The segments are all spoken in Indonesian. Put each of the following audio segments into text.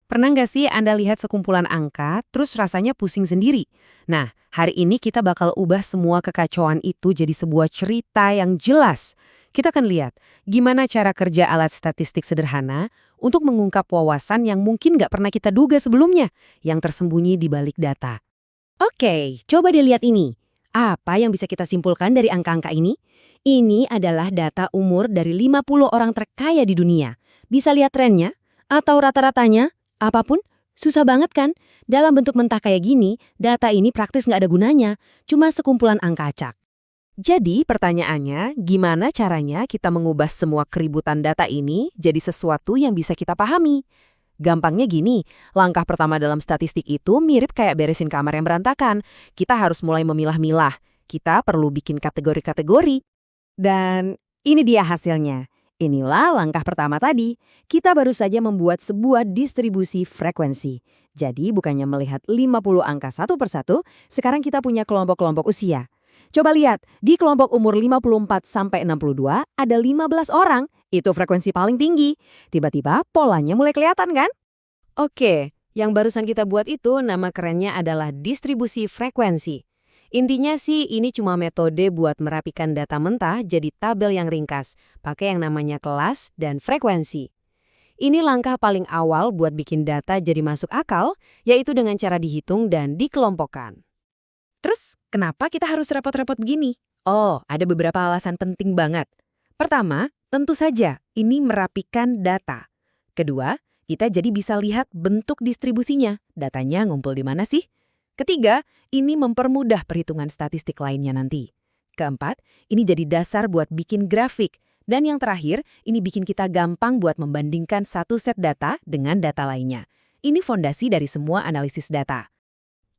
Pernah nggak sih Anda lihat sekumpulan angka, terus rasanya pusing sendiri? Nah, hari ini kita bakal ubah semua kekacauan itu jadi sebuah cerita yang jelas. Kita akan lihat gimana cara kerja alat statistik sederhana untuk mengungkap wawasan yang mungkin nggak pernah kita duga sebelumnya, yang tersembunyi di balik data. Oke, coba dilihat ini. Apa yang bisa kita simpulkan dari angka-angka ini? Ini adalah data umur dari 50 orang terkaya di dunia. Bisa lihat trennya? Atau rata-ratanya? Apapun? Susah banget kan? Dalam bentuk mentah kayak gini, data ini praktis nggak ada gunanya. Cuma sekumpulan angka acak. Jadi pertanyaannya, gimana caranya kita mengubah semua keributan data ini jadi sesuatu yang bisa kita pahami? Gampangnya gini, langkah pertama dalam statistik itu mirip kayak beresin kamar yang berantakan. Kita harus mulai memilah-milah. Kita perlu bikin kategori-kategori. Dan ini dia hasilnya. Inilah langkah pertama tadi. Kita baru saja membuat sebuah distribusi frekuensi. Jadi bukannya melihat 50 angka satu persatu, sekarang kita punya kelompok-kelompok usia. Coba lihat, di kelompok umur 54 sampai 62 ada 15 orang. Itu frekuensi paling tinggi. Tiba-tiba polanya mulai kelihatan kan? Oke, yang barusan kita buat itu nama kerennya adalah distribusi frekuensi. Intinya sih ini cuma metode buat merapikan data mentah jadi tabel yang ringkas, pakai yang namanya kelas dan frekuensi. Ini langkah paling awal buat bikin data jadi masuk akal, yaitu dengan cara dihitung dan dikelompokkan. Terus, kenapa kita harus repot-repot begini? Oh, ada beberapa alasan penting banget. Pertama, tentu saja ini merapikan data. Kedua, kita jadi bisa lihat bentuk distribusinya. Datanya ngumpul di mana sih? Ketiga, ini mempermudah perhitungan statistik lainnya nanti. Keempat, ini jadi dasar buat bikin grafik. Dan yang terakhir, ini bikin kita gampang buat membandingkan satu set data dengan data lainnya. Ini fondasi dari semua analisis data.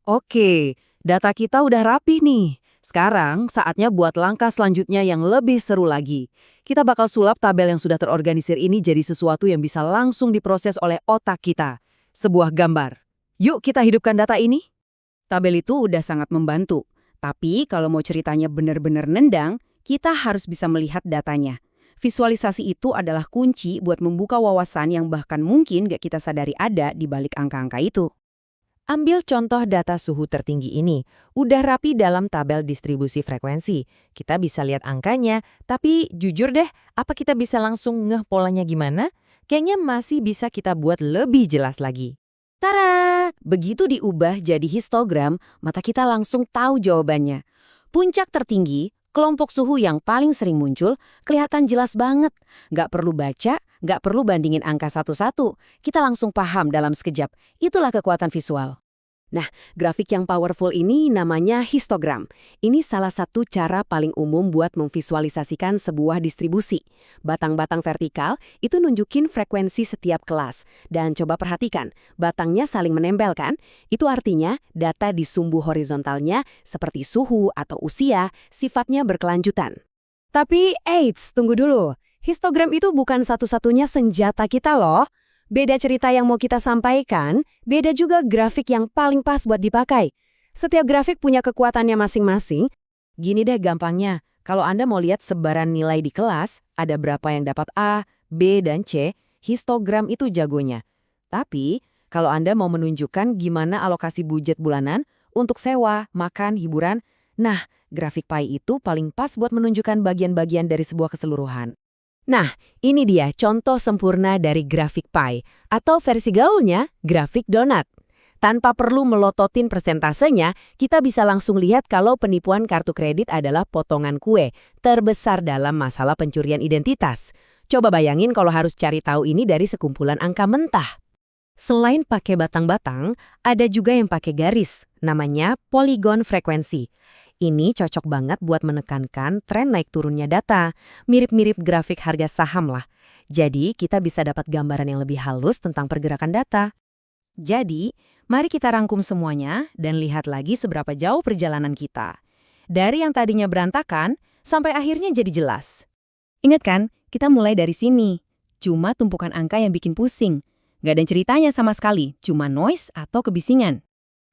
Oke, data kita udah rapih nih. Sekarang saatnya buat langkah selanjutnya yang lebih seru lagi. Kita bakal sulap tabel yang sudah terorganisir ini jadi sesuatu yang bisa langsung diproses oleh otak kita. Sebuah gambar. Yuk kita hidupkan data ini. Tabel itu udah sangat membantu. Tapi kalau mau ceritanya benar-benar nendang, kita harus bisa melihat datanya. Visualisasi itu adalah kunci buat membuka wawasan yang bahkan mungkin gak kita sadari ada di balik angka-angka itu. Ambil contoh data suhu tertinggi ini. Udah rapi dalam tabel distribusi frekuensi. Kita bisa lihat angkanya, tapi jujur deh, apa kita bisa langsung ngeh polanya gimana? Kayaknya masih bisa kita buat lebih jelas lagi. Tara! Begitu diubah jadi histogram, mata kita langsung tahu jawabannya. Puncak tertinggi, kelompok suhu yang paling sering muncul, kelihatan jelas banget. Nggak perlu baca, nggak perlu bandingin angka satu-satu. Kita langsung paham dalam sekejap. Itulah kekuatan visual. Nah, grafik yang powerful ini namanya histogram. Ini salah satu cara paling umum buat memvisualisasikan sebuah distribusi. Batang-batang vertikal itu nunjukin frekuensi setiap kelas. Dan coba perhatikan, batangnya saling menempel kan? Itu artinya data di sumbu horizontalnya seperti suhu atau usia sifatnya berkelanjutan. Tapi, eits, tunggu dulu. Histogram itu bukan satu-satunya senjata kita loh. Beda cerita yang mau kita sampaikan, beda juga grafik yang paling pas buat dipakai. Setiap grafik punya kekuatannya masing-masing. Gini deh gampangnya, kalau Anda mau lihat sebaran nilai di kelas, ada berapa yang dapat A, B, dan C, histogram itu jagonya. Tapi, kalau Anda mau menunjukkan gimana alokasi budget bulanan untuk sewa, makan, hiburan, nah, grafik pie itu paling pas buat menunjukkan bagian-bagian dari sebuah keseluruhan. Nah, ini dia contoh sempurna dari grafik pie, atau versi gaulnya, grafik donat. Tanpa perlu melototin persentasenya, kita bisa langsung lihat kalau penipuan kartu kredit adalah potongan kue terbesar dalam masalah pencurian identitas. Coba bayangin kalau harus cari tahu ini dari sekumpulan angka mentah. Selain pakai batang-batang, ada juga yang pakai garis, namanya polygon frekuensi. Ini cocok banget buat menekankan tren naik turunnya data, mirip-mirip grafik harga saham lah. Jadi, kita bisa dapat gambaran yang lebih halus tentang pergerakan data. Jadi, mari kita rangkum semuanya dan lihat lagi seberapa jauh perjalanan kita. Dari yang tadinya berantakan, sampai akhirnya jadi jelas. Ingat kan, kita mulai dari sini. Cuma tumpukan angka yang bikin pusing. Nggak ada ceritanya sama sekali, cuma noise atau kebisingan.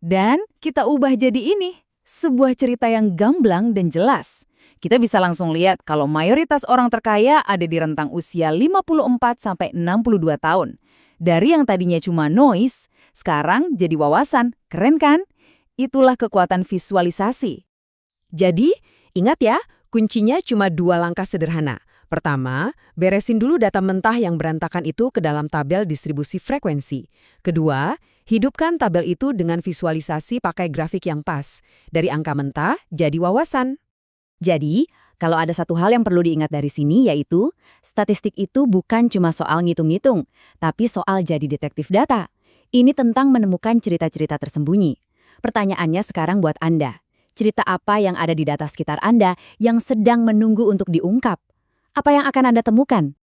Dan kita ubah jadi ini. Sebuah cerita yang gamblang dan jelas. Kita bisa langsung lihat kalau mayoritas orang terkaya ada di rentang usia 54 sampai 62 tahun. Dari yang tadinya cuma noise, sekarang jadi wawasan. Keren kan? Itulah kekuatan visualisasi. Jadi, ingat ya, kuncinya cuma 2 langkah sederhana. Pertama, beresin dulu data mentah yang berantakan itu ke dalam tabel distribusi frekuensi. Kedua, hidupkan tabel itu dengan visualisasi pakai grafik yang pas. Dari angka mentah jadi wawasan. Jadi, kalau ada satu hal yang perlu diingat dari sini yaitu, statistik itu bukan cuma soal ngitung-ngitung, tapi soal jadi detektif data. Ini tentang menemukan cerita-cerita tersembunyi. Pertanyaannya sekarang buat Anda. Cerita apa yang ada di data sekitar Anda yang sedang menunggu untuk diungkap? Apa yang akan Anda temukan?